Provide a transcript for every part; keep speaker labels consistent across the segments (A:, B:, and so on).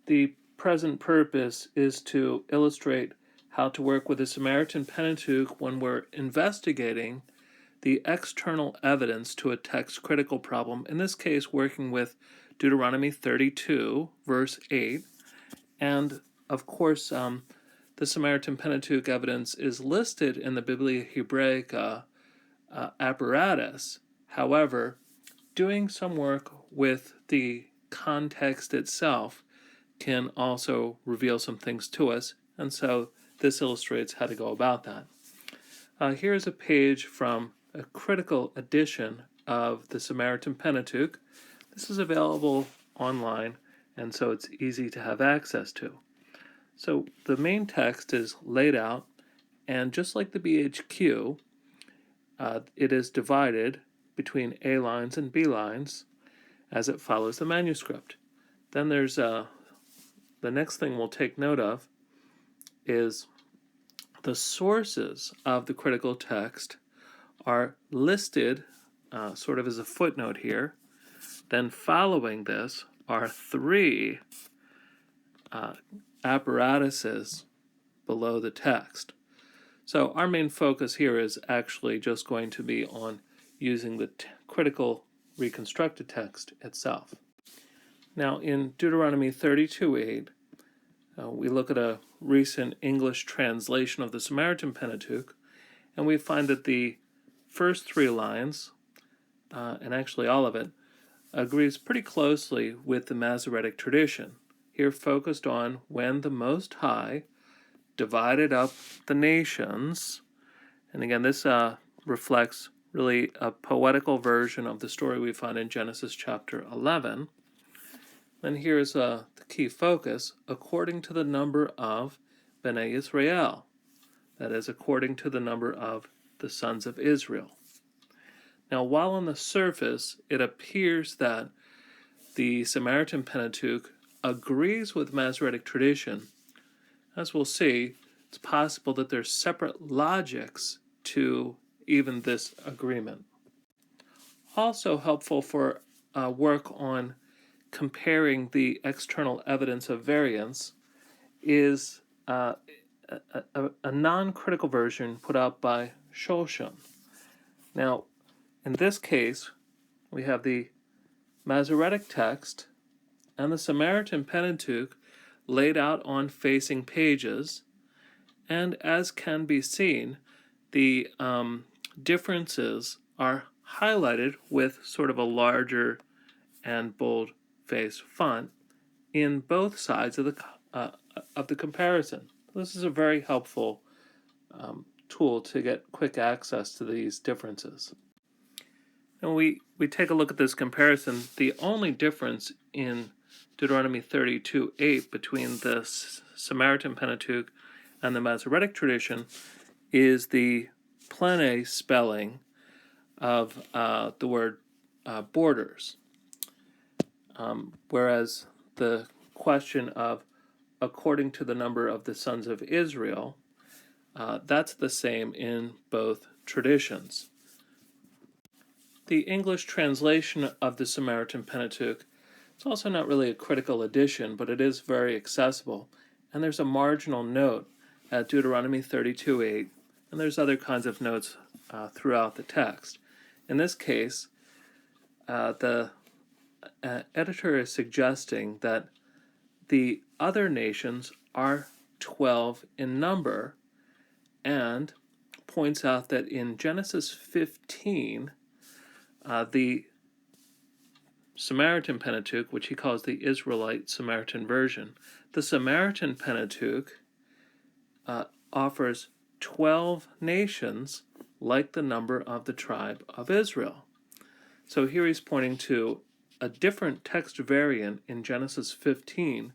A: The present purpose is to illustrate how to work with the Samaritan Pentateuch when we're investigating the external evidence to a text critical problem, in this case working with Deuteronomy 32, verse 8. And of course, the Samaritan Pentateuch evidence is listed in the Biblia Hebraica apparatus. However, doing some work with the context itself can also reveal some things to us, and so this illustrates how to go about that. Here's a page from a critical edition of the Samaritan Pentateuch. This is available online, and so it's easy to have access to. So the main text is laid out, and just like the BHQ, it is divided between A lines and B lines as it follows the manuscript. Then there's the next thing we'll take note of is the sources of the critical text are listed sort of as a footnote here. Then following this are three apparatuses below the text. So our main focus here is actually just going to be on using the critical reconstructed text itself. Now in Deuteronomy 32:8, we look at a recent English translation of the Samaritan Pentateuch, and we find that the first three lines, and actually all of it, agrees pretty closely with the Masoretic tradition, here focused on when the Most High divided up the nations. And again, this reflects really a poetical version of the story we find in Genesis chapter 11. Then here's the key focus, according to the number of Bnei Israel, that is, according to the number of the sons of Israel. Now, while on the surface it appears that the Samaritan Pentateuch agrees with Masoretic tradition, as we'll see, it's possible that there's separate logics to even this agreement. Also helpful for work on comparing the external evidence of variance is a non-critical version put out by Shoshan. Now, in this case, we have the Masoretic text and the Samaritan Pentateuch laid out on facing pages, and as can be seen, the differences are highlighted with sort of a larger and bold-faced font in both sides of the comparison. This is a very helpful tool to get quick access to these differences. And we take a look at this comparison. The only difference in Deuteronomy 32:8 between the Samaritan Pentateuch and the Masoretic tradition is the plane spelling of the word borders. Whereas the question of according to the number of the sons of Israel, that's the same in both traditions. The English translation of the Samaritan Pentateuch, it's also not really a critical edition, but it is very accessible. And there's a marginal note at Deuteronomy 32:8, and there's other kinds of notes throughout the text. In this case, the editor is suggesting that the other nations are 12 in number, and points out that in Genesis 15, the Samaritan Pentateuch, which he calls the Israelite Samaritan version, the Samaritan Pentateuch offers 12 nations like the number of the tribe of Israel. So here he's pointing to a different text variant in Genesis 15,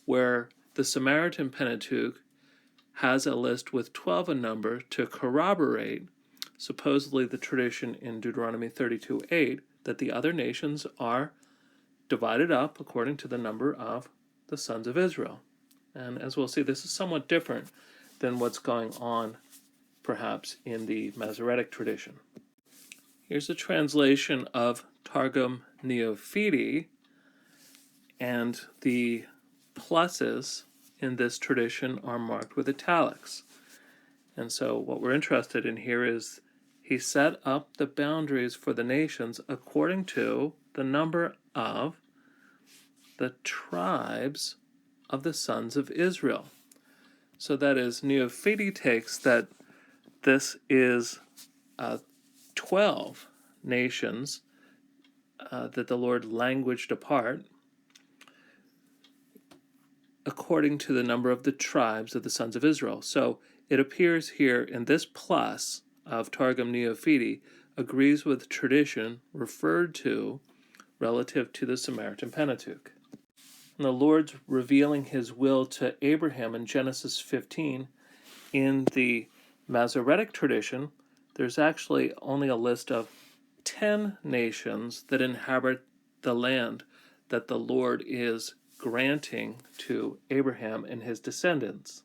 A: where the Samaritan Pentateuch has a list with 12 in number to corroborate supposedly the tradition in Deuteronomy 32:8 that the other nations are divided up according to the number of the sons of Israel. And as we'll see, this is somewhat different than what's going on perhaps in the Masoretic tradition. Here's a translation of Targum Neofiti, and the pluses in this tradition are marked with italics. And so what we're interested in here is he set up the boundaries for the nations according to the number of the tribes of the sons of Israel. So that is, Neophiti takes that this is 12 nations that the Lord languaged apart according to the number of the tribes of the sons of Israel. So it appears here in this plus of Targum Neophiti agrees with tradition referred to relative to the Samaritan Pentateuch. And the Lord's revealing his will to Abraham in Genesis 15. In the Masoretic tradition, there's actually only a list of 10 nations that inhabit the land that the Lord is granting to Abraham and his descendants.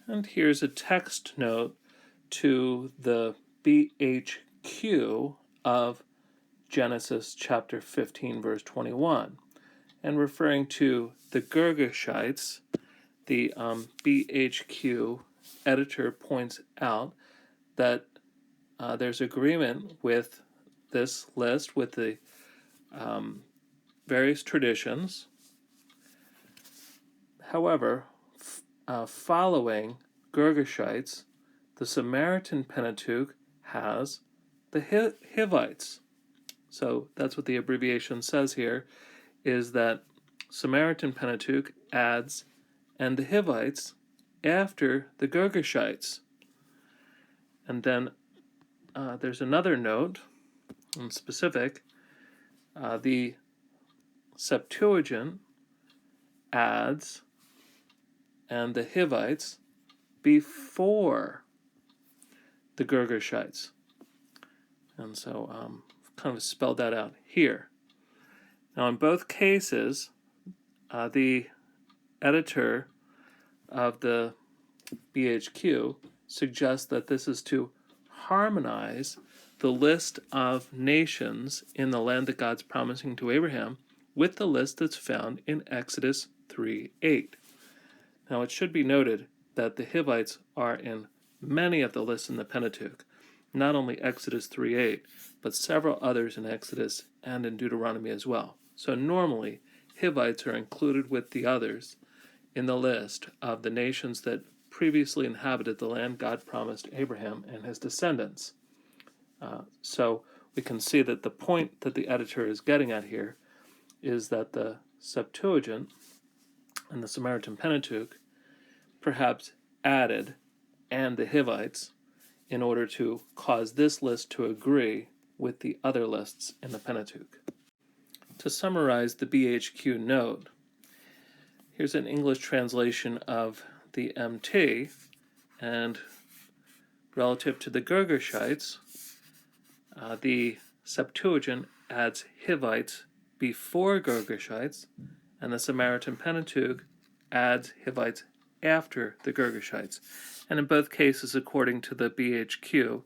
A: And here's a text note to the BHQ of Genesis chapter 15, verse 21. And referring to the Girgashites, the BHQ editor points out that there's agreement with this list, with the various traditions. However, following Girgashites, the Samaritan Pentateuch has the Hivites. So that's what the abbreviation says here, is that Samaritan Pentateuch adds and the Hivites after the Girgashites. And then there's another note in specific. The Septuagint adds and the Hivites before the Girgashites. And so kind of spelled that out here. Now in both cases, the editor of the BHQ suggests that this is to harmonize the list of nations in the land that God's promising to Abraham with the list that's found in Exodus 3:8. Now it should be noted that the Hivites are in many of the lists in the Pentateuch, not only Exodus 3:8, but several others in Exodus and in Deuteronomy as well. So normally, Hivites are included with the others in the list of the nations that previously inhabited the land God promised Abraham and his descendants. So we can see that the point that the editor is getting at here is that the Septuagint and the Samaritan Pentateuch perhaps added and the Hivites in order to cause this list to agree with the other lists in the Pentateuch. To summarize the BHQ note, here's an English translation of the MT, and relative to the Girgashites, the Septuagint adds Hivites before Girgashites, and the Samaritan Pentateuch adds Hivites after the Girgashites. And in both cases, according to the BHQ,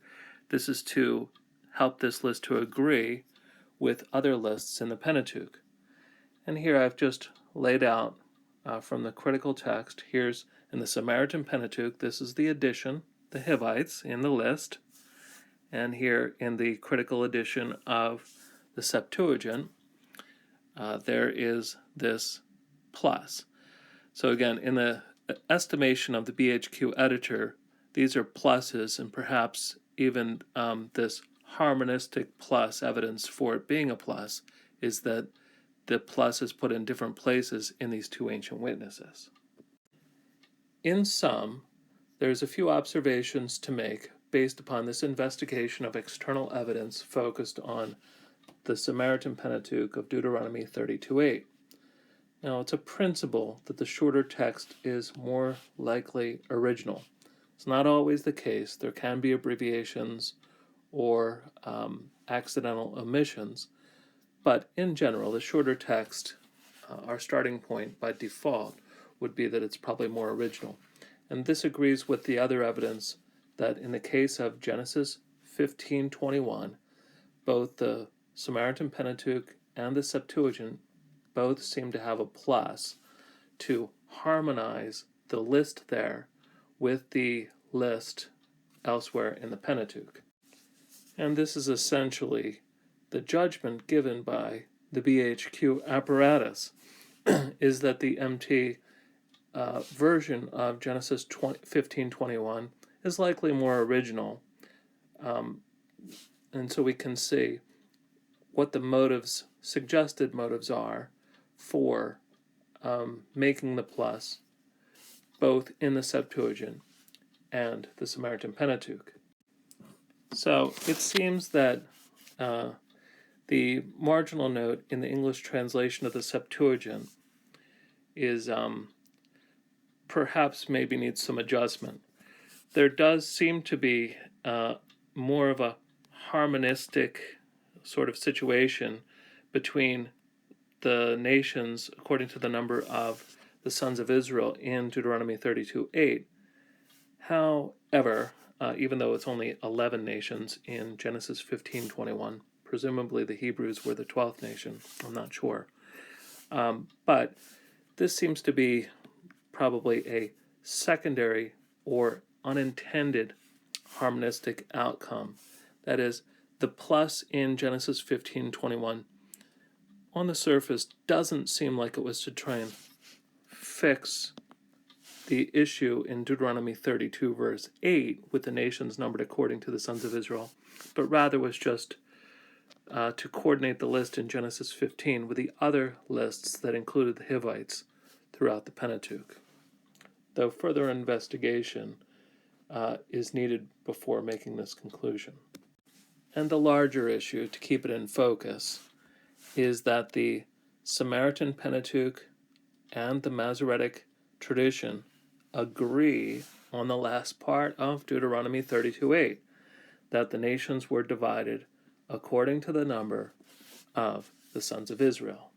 A: this is to help this list to agree with other lists in the Pentateuch. And here I've just laid out from the critical text. Here's in the Samaritan Pentateuch, this is the addition, the Hivites in the list. And here in the critical edition of the Septuagint, there is this plus. So again, in the estimation of the BHQ editor, these are pluses, and perhaps even this harmonistic plus evidence for it being a plus is that the plus is put in different places in these two ancient witnesses. In sum, there's a few observations to make based upon this investigation of external evidence focused on the Samaritan Pentateuch of Deuteronomy 32:8. Now, it's a principle that the shorter text is more likely original. It's not always the case. There can be abbreviations or accidental omissions, but in general, the shorter text, our starting point by default, would be that it's probably more original. And this agrees with the other evidence that in the case of Genesis 15:21, both the Samaritan Pentateuch and the Septuagint both seem to have a plus to harmonize the list there with the list elsewhere in the Pentateuch. And this is essentially the judgment given by the BHQ apparatus, is that the MT version of Genesis 15:21 is likely more original. And so we can see what the suggested motives are for making the plus, both in the Septuagint and the Samaritan Pentateuch. So it seems that the marginal note in the English translation of the Septuagint is perhaps maybe needs some adjustment. There does seem to be more of a harmonistic sort of situation between the nations according to the number of the sons of Israel in Deuteronomy 32:8. However, even though it's only 11 nations in Genesis 15:21, presumably the Hebrews were the 12th nation. I'm not sure. But this seems to be probably a secondary or unintended harmonistic outcome. That is, the plus in Genesis 15:21 on the surface doesn't seem like it was to try and fix the issue in Deuteronomy 32 verse 8 with the nations numbered according to the sons of Israel, but rather was just to coordinate the list in Genesis 15 with the other lists that included the Hivites throughout the Pentateuch, though further investigation is needed before making this conclusion. And the larger issue, to keep it in focus, is that the Samaritan Pentateuch and the Masoretic tradition agree on the last part of Deuteronomy 32:8, that the nations were divided according to the number of the sons of Israel.